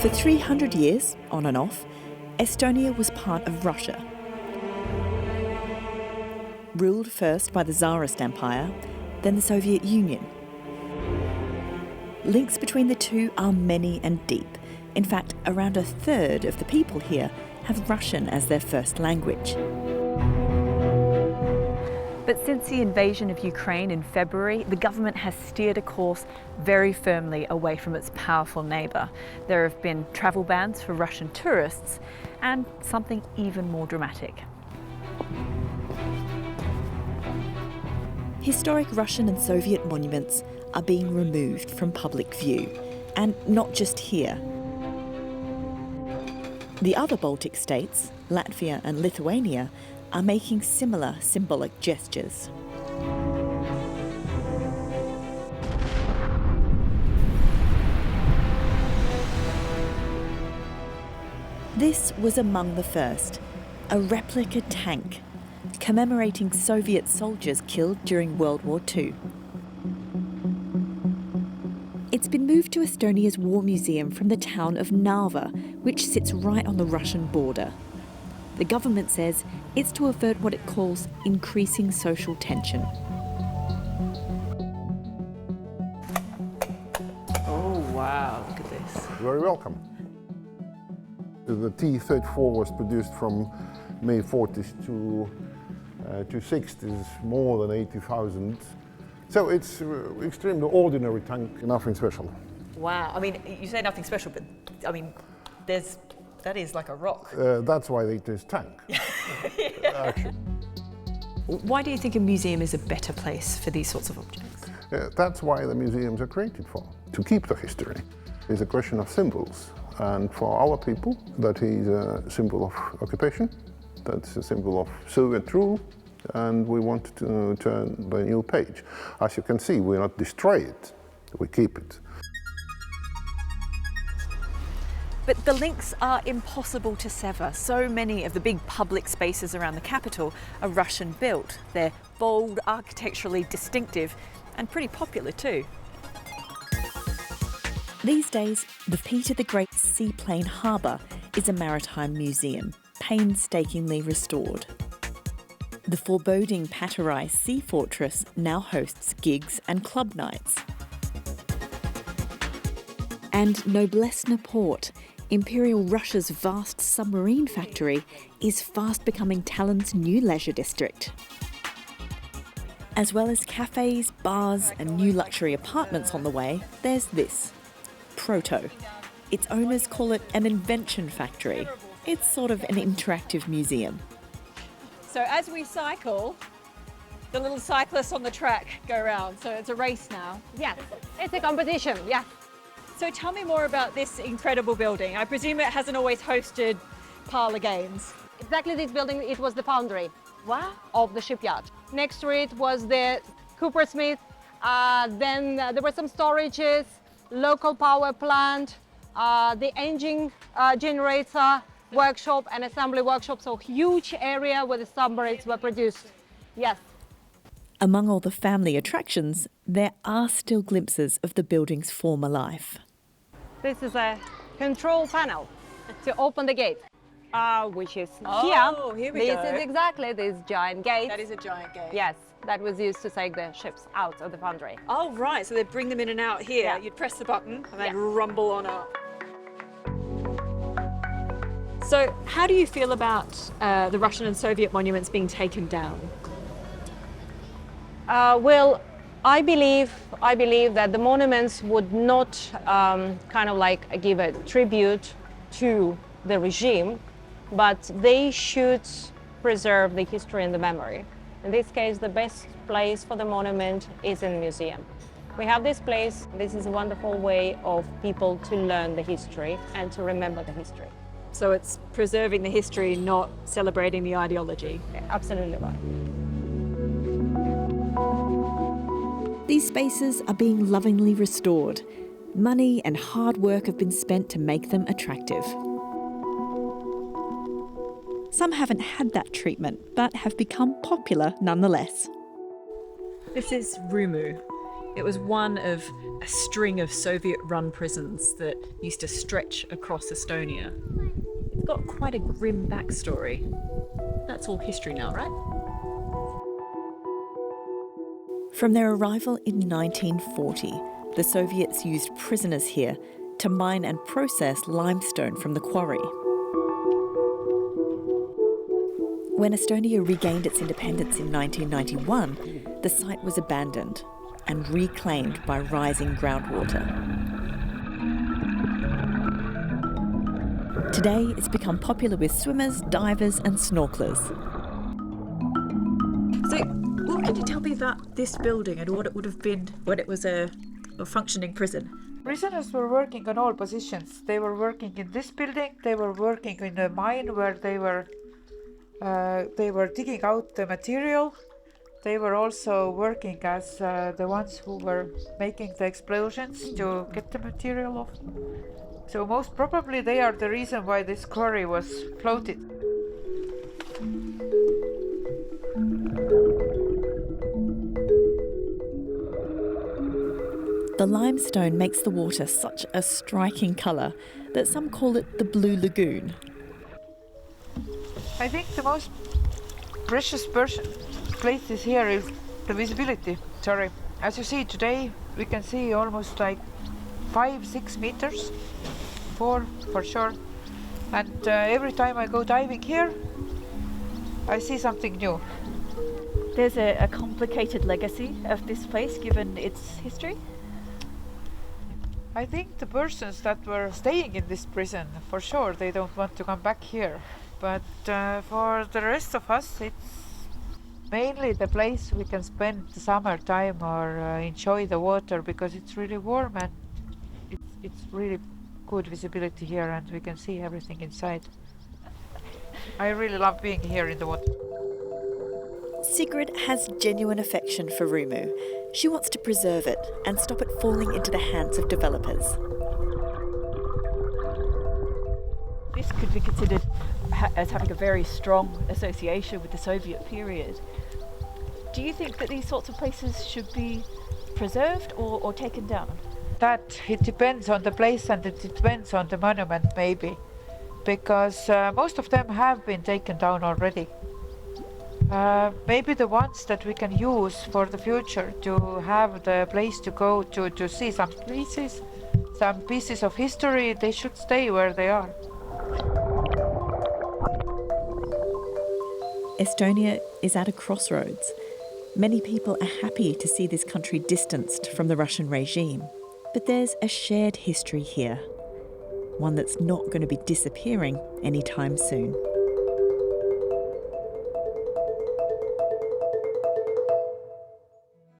For 300 years, on and off, Estonia was part of Russia. Ruled first by the Tsarist Empire, then the Soviet Union. Links between the two are many and deep. In fact, around a third of the people here have Russian as their first language. But since the invasion of Ukraine in February, the government has steered a course very firmly away from its powerful neighbour. There have been travel bans for Russian tourists and something even more dramatic. Historic Russian and Soviet monuments are being removed from public view, and not just here. The other Baltic states, Latvia and Lithuania, are making similar symbolic gestures. This was among the first, a replica tank commemorating Soviet soldiers killed during World War II. It's been moved to Estonia's War Museum from the town of Narva, which sits right on the Russian border. The government says it's to avert what it calls increasing social tension. Oh, wow, look at this. You're very welcome. The T-34 was produced from May 40s to 60s, more than 80,000. So it's extremely ordinary tank, nothing special. Wow, I mean, you say nothing special, but I mean, that is like a rock. That's why it is tank, actually. Why do you think a museum is a better place for these sorts of objects? That's why the museums are created for, to keep the history. It's a question of symbols. And for our people, that is a symbol of occupation, that's a symbol of Soviet rule, and we want to turn the new page. As you can see, we not destroy it, we keep it. But the links are impossible to sever. So many of the big public spaces around the capital are Russian built. They're bold, architecturally distinctive, and pretty popular too. These days, the Peter the Great's seaplane harbour is a maritime museum, painstakingly restored. The foreboding Paterai Sea Fortress now hosts gigs and club nights. And Noblesna Port, Imperial Russia's vast submarine factory, is fast becoming Tallinn's new leisure district. As well as cafes, bars and new luxury apartments on the way, there's this, Proto. Its owners call it an invention factory. It's sort of an interactive museum. So as we cycle, the little cyclists on the track go around. So it's a race now. Yes, it's a competition, yeah. So tell me more about this incredible building. I presume it hasn't always hosted parlour games. Exactly this building, it was the foundry of the shipyard. Next to it was the coopersmith, then there were some storages, local power plant, the engine generator, workshop and assembly workshop, so huge area where the submarines were produced. Yes. Among all the family attractions, there are still glimpses of the building's former life. This is a control panel to open the gate, which is here we go. This is exactly this giant gate. That is a giant gate. Yes, that was used to take the ships out of the foundry. Oh, right, so they bring them in and out here. Yeah. You'd press the button and they'd rumble on up. So how do you feel about the Russian and Soviet monuments being taken down? Well, I believe that the monuments would not kind of like give a tribute to the regime, but they should preserve the history and the memory. In this case, the best place for the monument is in the museum. We have this place. This is a wonderful way of people to learn the history and to remember the history. So it's preserving the history, not celebrating the ideology. Absolutely right. These spaces are being lovingly restored. Money and hard work have been spent to make them attractive. Some haven't had that treatment, but have become popular nonetheless. This is Rumu. It was one of a string of Soviet-run prisons that used to stretch across Estonia. It's got quite a grim backstory. That's all history now, right? From their arrival in 1940, the Soviets used prisoners here to mine and process limestone from the quarry. When Estonia regained its independence in 1991, the site was abandoned and reclaimed by rising groundwater. Today, it's become popular with swimmers, divers and snorkelers. So, what can you tell me about this building and what it would have been when it was a functioning prison? Prisoners were working on all positions. They were working in this building, they were working in a mine where they were digging out the material. They were also working as the ones who were making the explosions to get the material off. So most probably they are the reason why this quarry was floated. The limestone makes the water such a striking colour that some call it the Blue Lagoon. I think the most precious places here is the visibility. As you see today, we can see almost like 5-6 meters, 4 for sure. And every time I go diving here, I see something new. There's a complicated legacy of this place given its history. I think the persons that were staying in this prison, for sure, they don't want to come back here. But for the rest of us, it's mainly the place we can spend the summertime or enjoy the water because it's really warm and it's really good visibility here and we can see everything inside. I really love being here in the water. Sigrid has genuine affection for Rumu. She wants to preserve it and stop it falling into the hands of developers. This could be considered as having a very strong association with the Soviet period. Do you think that these sorts of places should be preserved or taken down? That it depends on the place and it depends on the monument maybe, because most of them have been taken down already. Maybe the ones that we can use for the future to have the place to go to see some places, some pieces of history, they should stay where they are. Estonia is at a crossroads. Many people are happy to see this country distanced from the Russian regime. But there's a shared history here, one that's not going to be disappearing anytime soon.